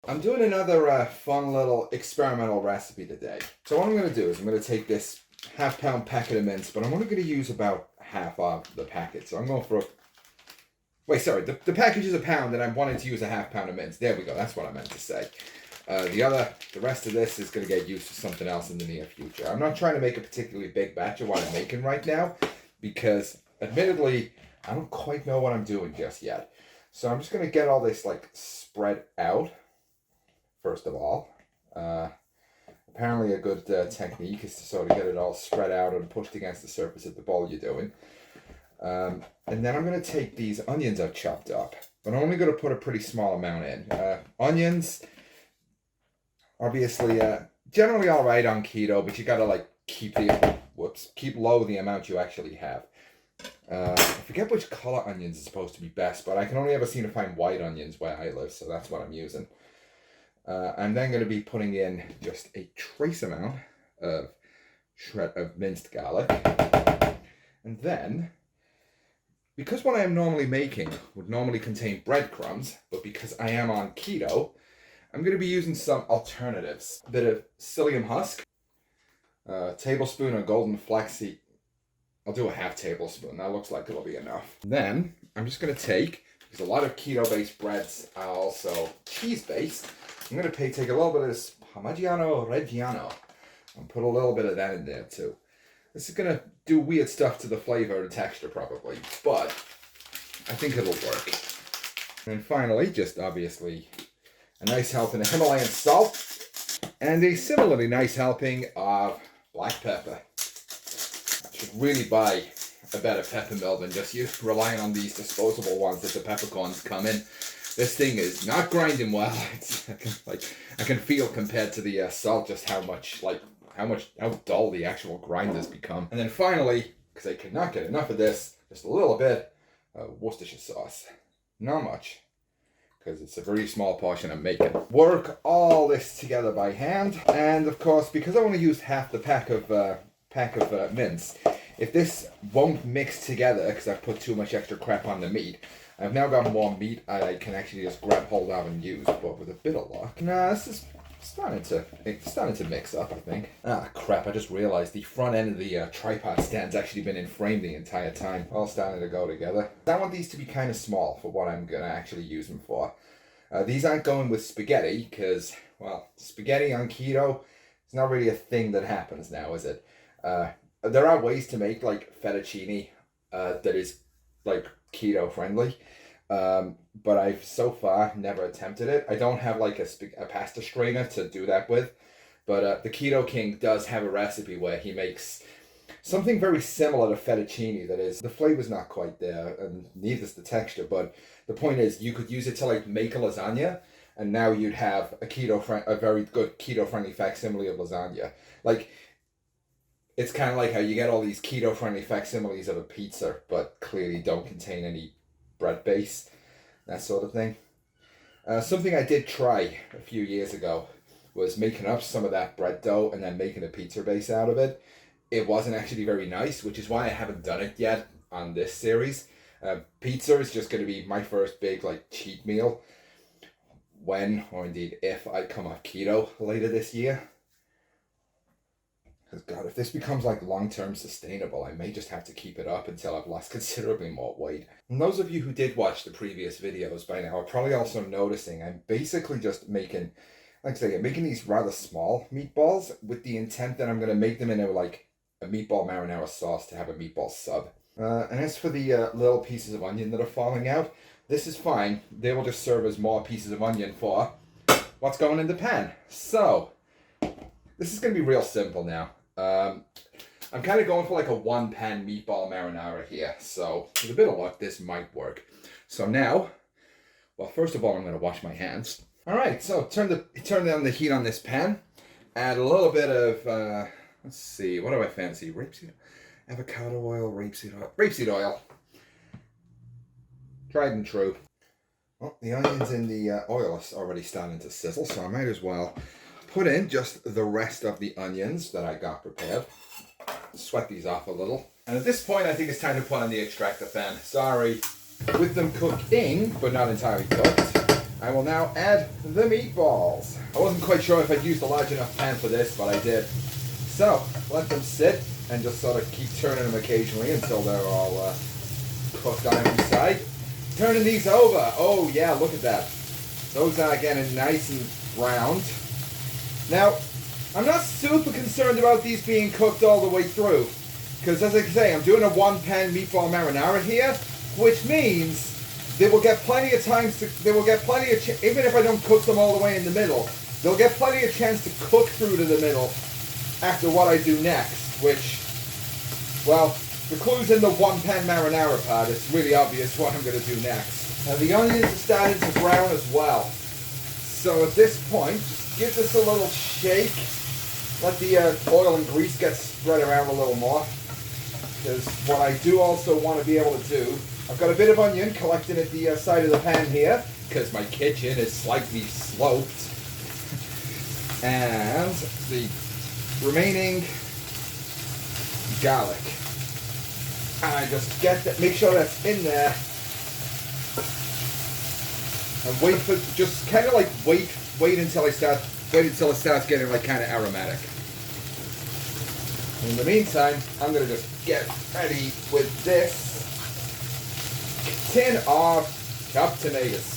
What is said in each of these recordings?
I'm doing another fun little experimental recipe today. So what I'm going to do is I'm going to take this half-pound packet of mince, but I'm only going to use about half of the packet. So I'm going for wait, sorry, the package is a pound and I'm wanting to use a half pound of mince. There we go, that's what I meant to say. The rest of this is going to get used for something else in the near future. I'm not trying to make a particularly big batch of what I'm making right now because, admittedly, I don't quite know what I'm doing just yet. So I'm just going to get all this, like, spread out, first of all. Apparently a good technique is to sort of get it all spread out and pushed against the surface of the bowl you're doing. And then I'm going to take these onions I've chopped up, but I'm only going to put a pretty small amount in. Onions, obviously, generally all right on keto, but you got to like keep low the amount you actually have. I forget which color onions is supposed to be best, but I can only ever seem to find white onions where I live, so that's what I'm using. I'm then going to be putting in just a trace amount of minced garlic, and then, because what I am normally making would normally contain breadcrumbs, but because I am on keto, I'm going to be using some alternatives. A bit of psyllium husk, a tablespoon of golden flaxseed. I'll do a half tablespoon, that looks like it'll be enough. Then, I'm just going to take, because a lot of keto-based breads are also cheese-based, I'm going to take a little bit of this Parmigiano Reggiano and put a little bit of that in there too. This is going to do weird stuff to the flavor and texture probably, but I think it'll work. And then finally, just obviously a nice helping of Himalayan salt and a similarly nice helping of black pepper. I should really buy a better pepper mill than just relying on these disposable ones that the peppercorns come in. This thing is not grinding well. I can feel compared to the salt just how dull the actual grinders become. And then finally, because I could not get enough of this, just a little bit of Worcestershire sauce. Not much, because it's a very small portion I'm making. Work all this together by hand, and of course, because I only used half the pack of mince, if this won't mix together because I've put too much extra crap on the meat, I've now got more meat I can actually just grab hold of and use, but with a bit of luck. Nah, this is starting to mix up, I think. Ah, crap, I just realized the front end of the tripod stand's actually been in frame the entire time. All starting to go together. I want these to be kind of small for what I'm going to actually use them for. These aren't going with spaghetti, because, well, spaghetti on keto, it's not really a thing that happens now, is it? There are ways to make, like, fettuccine that is, like, keto friendly, but I've so far never attempted it. I don't have like a pasta strainer to do that with, but the Keto King does have a recipe where he makes something very similar to fettuccine. That is, the flavor's not quite there, and neither's the texture, but the point is you could use it to like make a lasagna, and now you'd have a very good keto friendly facsimile of lasagna. Like, it's kind of like how you get all these keto-friendly facsimiles of a pizza, but clearly don't contain any bread base, that sort of thing. Something I did try a few years ago was making up some of that bread dough and then making a pizza base out of it. It wasn't actually very nice, which is why I haven't done it yet on this series. Pizza is just going to be my first big like cheat meal when, or indeed if, I come off keto later this year. Because, God, if this becomes, like, long-term sustainable, I may just have to keep it up until I've lost considerably more weight. And those of you who did watch the previous videos by now are probably also noticing I'm basically just making, like I say, I'm making these rather small meatballs with the intent that I'm going to make them into, like, a meatball marinara sauce to have a meatball sub. And as for the little pieces of onion that are falling out, this is fine. They will just serve as more pieces of onion for what's going in the pan. So, this is going to be real simple now. I'm kind of going for like a one-pan meatball marinara here, so with a bit of luck, this might work. So now, well, first of all, I'm going to wash my hands. All right, so turn down the heat on this pan. Add a little bit of, let's see, what do I fancy? Rapeseed, avocado oil, rapeseed oil. Tried and true. Well, the onions in the oil are already starting to sizzle, so I might as well put in just the rest of the onions that I got prepared. Sweat these off a little. And at this point, I think it's time to put on the extractor fan. Sorry, with them cooking, but not entirely cooked, I will now add the meatballs. I wasn't quite sure if I'd used a large enough pan for this, but I did. So, let them sit and just sort of keep turning them occasionally until they're all cooked on every side. Turning these over. Oh yeah, look at that. Those are getting nice and browned. Now, I'm not super concerned about these being cooked all the way through, because as I say, I'm doing a one-pan meatball marinara here, which means they will get plenty of times to, even if I don't cook them all the way in the middle, they'll get plenty of chance to cook through to the middle after what I do next, which, well, the clue's in the one-pan marinara part. It's really obvious what I'm going to do next. Now the onions are starting to brown as well. So at this point, just give this a little shake. Let the oil and grease get spread around a little more. Because what I do also want to be able to do, I've got a bit of onion collecting at the side of the pan here, because my kitchen is slightly sloped. And the remaining garlic. And I just get that, make sure that's in there. And wait for, just kind of like wait until it starts getting like kind of aromatic. In the meantime, I'm going to just get ready with this tin of chopped tomatoes.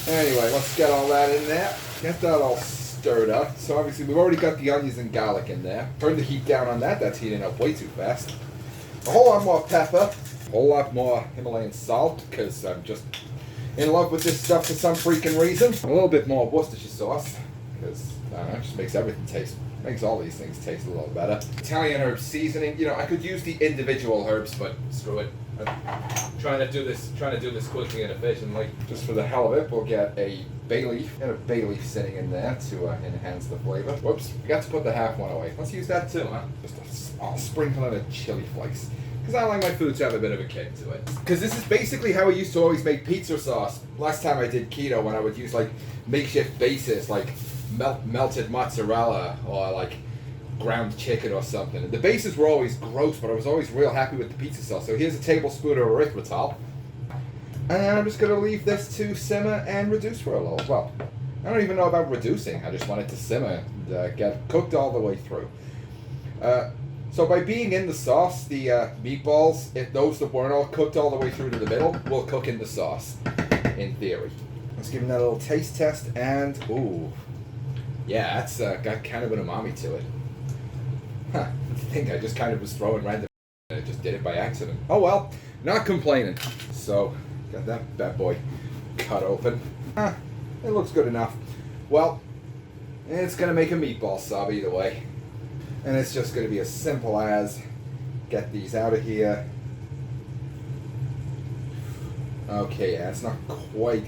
Anyway, let's get all that in there. Get that all stirred up. So obviously we've already got the onions and garlic in there. Turn the heat down on that. That's heating up way too fast. A whole lot more pepper. A whole lot more Himalayan salt, because I'm just in love with this stuff for some freaking reason. A little bit more Worcestershire sauce, because I don't know, it just makes everything taste, makes all these things taste a little better. Italian herb seasoning. You know, I could use the individual herbs, but screw it. I'm trying to do this quickly and efficiently. Just for the hell of it, we'll get a bay leaf and a bay leaf sitting in there to enhance the flavor. Whoops, forgot to put the half one away. Let's use that too, huh? Just a small sprinkle of chili flakes. Because I like my food to have a bit of a kick to it. Because this is basically how I used to always make pizza sauce. Last time I did keto, when I would use like makeshift bases, like melted mozzarella or like ground chicken or something. And the bases were always gross, but I was always real happy with the pizza sauce. So here's a tablespoon of erythritol. And I'm just going to leave this to simmer and reduce for a little. Well, I don't even know about reducing. I just want it to simmer and get cooked all the way through. So by being in the sauce, the meatballs, if those that weren't all cooked all the way through to the middle, will cook in the sauce, in theory. Let's give them that little taste test, and ooh, yeah, that's got kind of an umami to it. Huh, I think I just kind of was throwing random and I just did it by accident. Oh well, not complaining. So, got that bad boy cut open. It looks good enough. Well, it's going to make a meatball sub either way. And it's just going to be as simple as get these out of here. Okay, yeah, it's not quite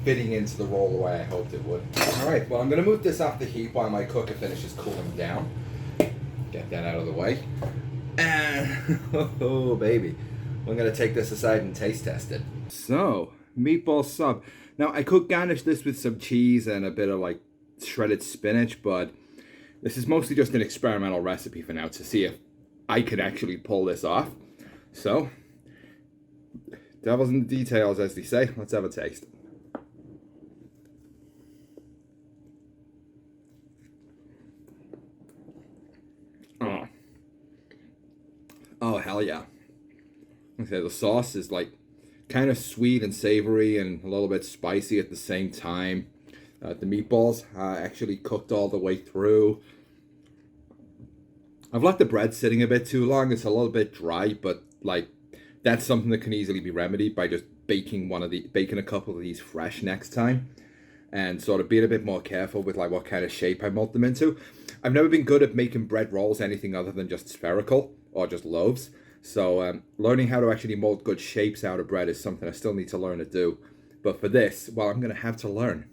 fitting into the roll the way I hoped it would. Alright, well I'm going to move this off the heat while my cooker finishes cooling down. Get that out of the way. And, oh baby, I'm going to take this aside and taste test it. So, meatball sub. Now I could garnish this with some cheese and a bit of like shredded spinach, but this is mostly just an experimental recipe for now to see if I could actually pull this off. So, devil's in the details, as they say. Let's have a taste. Oh, hell yeah. Okay, the sauce is like kind of sweet and savory and a little bit spicy at the same time. The meatballs actually cooked all the way through. I've left the bread sitting a bit too long. It's a little bit dry, but like that's something that can easily be remedied by just baking a couple of these fresh next time, and sort of being a bit more careful with like what kind of shape I mold them into. I've never been good at making bread rolls anything other than just spherical or just loaves. So learning how to actually mold good shapes out of bread is something I still need to learn to do. But for this, well, I'm going to have to learn.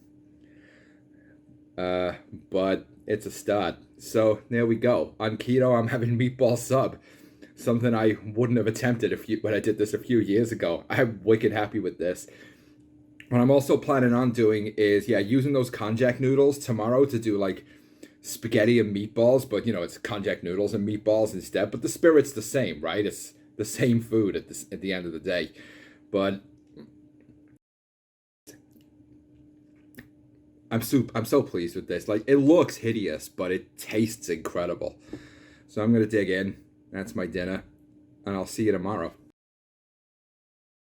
But it's a start. So there we go. On keto, I'm having meatball sub. Something I wouldn't have attempted when I did this a few years ago. I'm wicked happy with this. What I'm also planning on doing is, using those konjac noodles tomorrow to do like spaghetti and meatballs, but you know, it's konjac noodles and meatballs instead, but the spirit's the same, right? It's the same food at the end of the day. But I'm so pleased with this. Like, it looks hideous, but it tastes incredible. So I'm gonna dig in. That's my dinner, and I'll see you tomorrow.